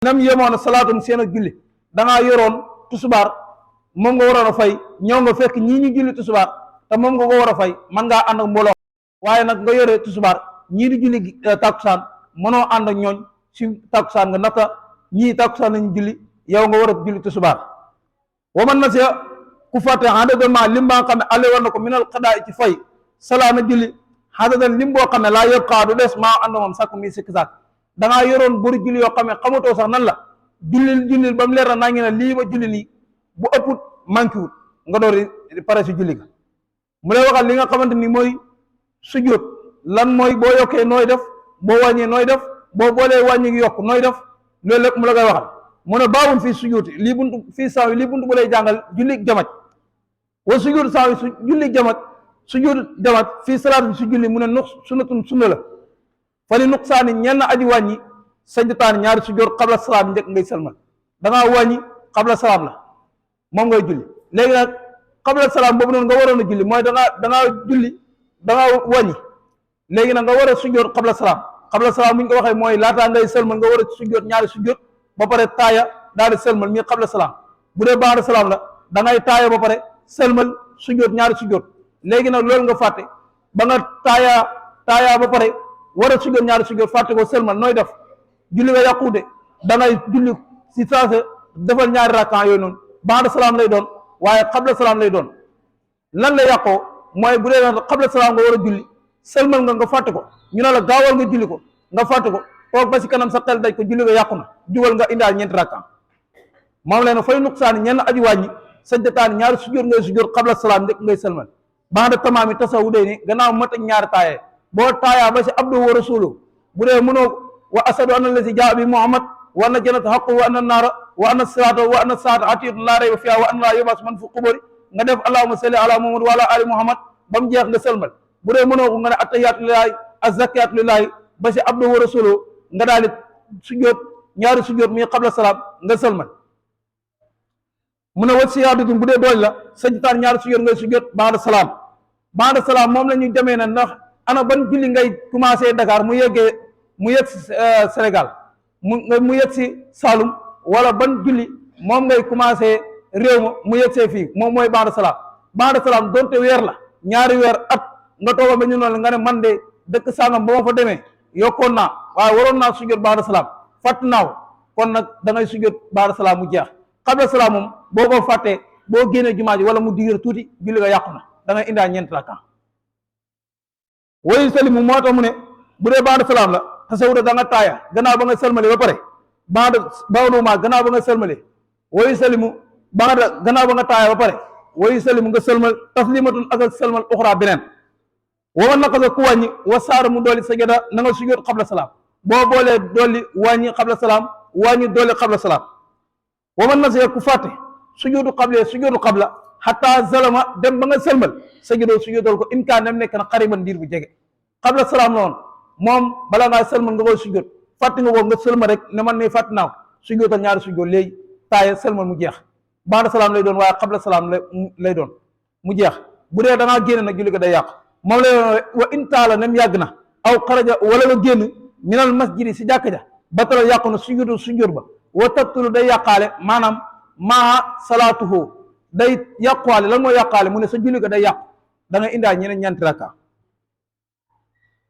nam yemoon salaatum seen ak julli da ngaa yoroon tusubaar moom nga waroon a fay ñëw nga fekk ñii ñu julli tusubaar te moom nga ko war a fay man ngaa ànd ak mbooloo waaye nag nga yore tusubaar ñii di julli takkusaan mënoo ànd ak ñooñ si takkusaan nga nata ñii takkusaan lañu julli yow nga war a julli tusubaar wa man nasiya ku fàtte xadadama lim baa xam ne ale war na ko minal xadaa ci fay salaana julli xadadan lim boo xam ne laa yëpp du des maa ànd moom sakk mi sikki sàkk da ngaa yoroon buri julli yoo xam ne xamatoo sax nan la jullil ba mu leer na naa ngi ne lii ma julli nii bu ëpput manqué wut nga door pare si julli ga mu lay waxal li nga xamante ni mooy sujjóot lan mooy boo yokkee nooy def boo wàññee nooy def boo boolee wàññi yokk nooy def loolu lépp mu la koy waxal mu ne baawun fii sujjóoti lii buntu fii saawi lii buntu bu lay jàngal julli jamaj wa sujjóot saawi su julli jamaj sujjóot jamaj fii salaat bi su julli mu ne nux sunnatun sunna la fa li nuqsaani ñenn aji wàññi sajdataan ñaari sujjóot xabla salaam njëkk ngay salmal da ngaa wàññi xabla salaam la moom ngay julli léegi nag xabla salaam boobu noonu nga waroon a julli mooy da ngaa julli da ngaa wàññi léegi nag nga war a sujjóot xabla salaam bu ñu ko waxee mooy laataa ngay sëlmal nga war a sujjóot ñaari sujjóot ba pare taaya daal di sëlmal mii xabla salaam bu dee ba'da salaam la da ngay taaya ba pare sëlmal sujjóot ñaari sujjóot léegi nag loolu nga fàtte ba nga taaya ba pare war a sujjóot ñaari sujjóot fàtte ko sëlmal nooy def julli nga yàquute da ngay julli si saase defal ñaari rakkaan yooyu noonu ba'da salaam lay doon waaye xabla salaam lay doon lan la yàqoo mooy bu dee xabla salaam nga war a julli sëlmal nga fàtte ko ñu ne la gaawal nga julli ko nga fàtte ko toog ba si kanam sa xel daj ko julli nga yàqu na jugal nga indaal ñeenti rakkaan moom leen fay nuqsaani ñenn aji wàññi sajdataan ñaari sujjóot ngay sujjóot xabla salaam njëkk ngay sëlmal ba'da tamaami tasawwudee ni gannaaw mat ak ñaari taayee boo taayaa ba si abdu wa rasulu bu dee mënoo wa asadu anna allazi jaa bi muhammad wa anna jannata haqqun wa anna naara wa anna siraata wa anna saata atiyyatun laa rayba fiihaa wa anna laa yub'asu man fi quburi nga def allahumma salli ala muhammad wa ala ali muhammad ba mu jeex nga sëlmal bu dee mënoo ko nga ne attahiyaatu lillaahi azzakiyaatu lillaahi ba si abdu wa rasulu nga daal di sujjóot ñaari sujjóot mi qabla salaam nga sëlmal mu ne wat siyaadatum bu dee dool la sajdataan ñaari sujjóot ngay sujjóot ba'da salaam moom la ñu demee na ndax ana ban julli ngay commencé Dakar mu yegg Sénégal mu yegg si Saloum wala ban julli moom ngay commencé réew ma mu yegg see fii moom mooy ba'da salaam donte weer la ñaari weer at nga tooga ba ñu noonu nga ne man de dëkk sangam ba ma fa demee yokkoon naa waaye waroon naa sujjóot ba'da salaam fàtt naaw kon nag da ngay sujjóot ba'da salaam mu jeex qabla salaam moom boo ko fàttee boo génnee jumaa ji wala mu digir tuuti julli nga yàqu na da ngay indaa ñeent rakka wayu salimu moo tax mu ne bu dee ba'da salaam la tasawuda da nga taaya gannaaw ba nga sëlmale ba pare ba'duma gannaaw ba nga sëlmale wayu salimu gannaaw ba nga taaya ba pare wayu salimu nga sëlmal taslimatun ak sëlmal uxra beneen wa naqasa ku wàññi wa saara mu dolli sajada na nga sujjóot xabla salaam boo boolee dolli wàññi xabla salaam wàññi dolli xabla salaam wa man nasiya ku fàtte sujjóotu xabla xataa zalama dem ba nga sëlmal sajadoo sujjóotal ko in kaan dem nekk na xariban diir bu jege xabla salaam la woon moom bala ngaa sëlmal nga koy sujjóot fàtte nga ko nga sëlmal rek ne man ne fàtte naaw sujjóotal ñaari sujjóot léegi taaya sëlmal mu jeex ba'da salaam lay doon waaye xabla salaam lay doon mu jeex bu dee da ngaa génn nag julli ko day yàq moom lay wa in taala nem yàgg na aw xaraja wala nga génn minal masjidi si jàkka ja batala yàqu na sujjóot ba wa tabtulu day yàqaale maanaam maa salaatuhu day yàquwaale lan mooy yàqaale mu ne sa julli ko day yàqu da nga indaa ñeneen ñanti rakka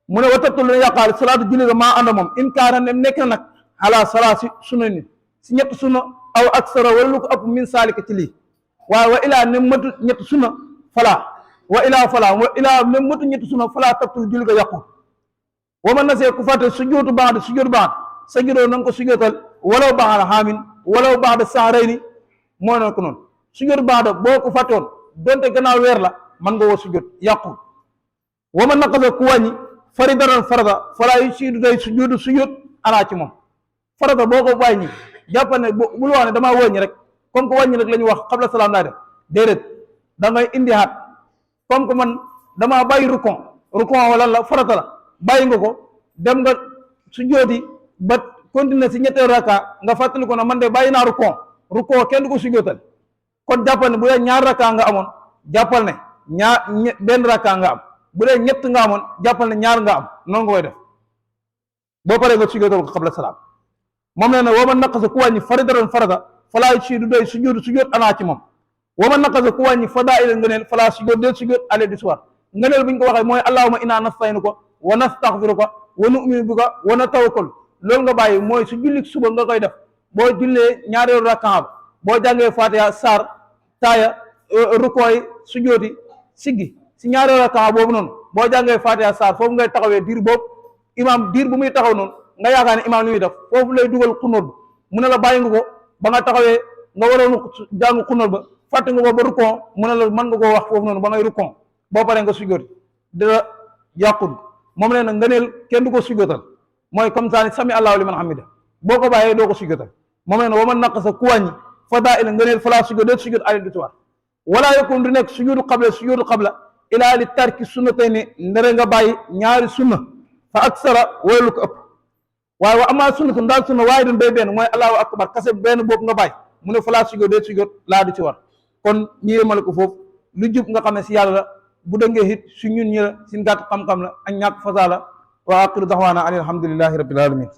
mu ne wa tabtulu day yàqaale salaatu julli ko maa ànd moom in kaana nem nekk na nag ala salaa si sunna ni si ñett sunna aw aksara wala lu ko ëpp min saalika ci lii waaye wa ilaa nem matu ñett sunna falaa wa ilaa nem matu ñett sunna falaa tabtulu julli ko yàqu wa man nasee ku fàtte sujjóotu ba'da sajadoo na nga ko sujjóotal walaw ba'da haamin walaw ba'da sahrayni moo ne ko noonu sujjóot ba'da boo ko fàttewoon donte gannaaw weer la man nga woo sujjóot yàqu wa man naqasa ku wàññi faridatan farata falaa yusiidu day sujjóot alaa ci moom farata boo ko wàññi jàppal ne bul wax ne damaa wàññi rek comme que wàññi rek la ñu wax xabla salaam laa def déedéet da ngay indi haat comme que man damaa bàyyi rukon wala la farata la bàyyi nga ko dem nga sujjóoti ba continuer si ñetteel rakka nga fàttali ko na man de bàyyi naa rukon kenn du ko sujjóotal kon jàppal ne bu dee ñaar rakka nga amoon jàppal ne benn rakka nga am bu dee ñett nga amoon jàppal ne ñaar nga am noonu nga koy def boo paree nga sujjóotal ko xabla salaam moom nee na wa man naqasa ku wàññi faridatan farata falaa si du doy sujjóot anaa ci moom wa man naqasa ku wàññi fadaa'ila ngëneel falaa sujjóot ale di suwar ngëneel bi ñu ko waxee mooy allahumma inna nasta'inuka wa nastaghfiruka wa nu'minu bika wa natawakkal loolu nga bàyyi mooy su julli suba nga koy def boo jullee ñaareelu rakkaa ba boo jàngee fatiha saar taaya rukooy sujjóoti siggi si ñaareelu rakkaa boobu noonu boo jàngee fatiha saar foofu ngay taxawee diir boobu imaam diir bu muy taxaw noonu nga yaakaar ne imaam li muy def foofu lay dugal xunóot ba mu ne la bàyyi nga ko ba nga taxawee nga waroon jàng xunóot ba fàtte nga ko ba rukkoon mu ne la mën nga koo wax foofu noonu ba ngay rukkoon boo paree nga sujjóoti dara yàqul moom nee na ngëneel kenn du ko sujjóotal mooy comme ça ni sami allahu liman hamida boo ko bàyyee doo ko sujjóotal moom nee na wa man naqasa ku wàññi fadaa'ila ngëneel falaa sujjóot ale di tuwaar wala yakun du nekk sujjóotu qabla ilaa li tarki sunnatayni ndere nga bàyyi ñaari sunna fa aksara wala lu ko ëpp waaye wa amaa sunnatun daal sunna waaye dun bay benn mooy allahu akbar kase benn boobu nga bàyyi mu ne falaa sujjóot laa di ci war kon ñu yemale ko foofu lu jub nga xam ne si yàlla la bu dëngee it su ñun ñi la sin gàtt xam-xam la ak ñàkk fasaa la wa aqiru daxwaana an alhamdulillahi rabbil alamin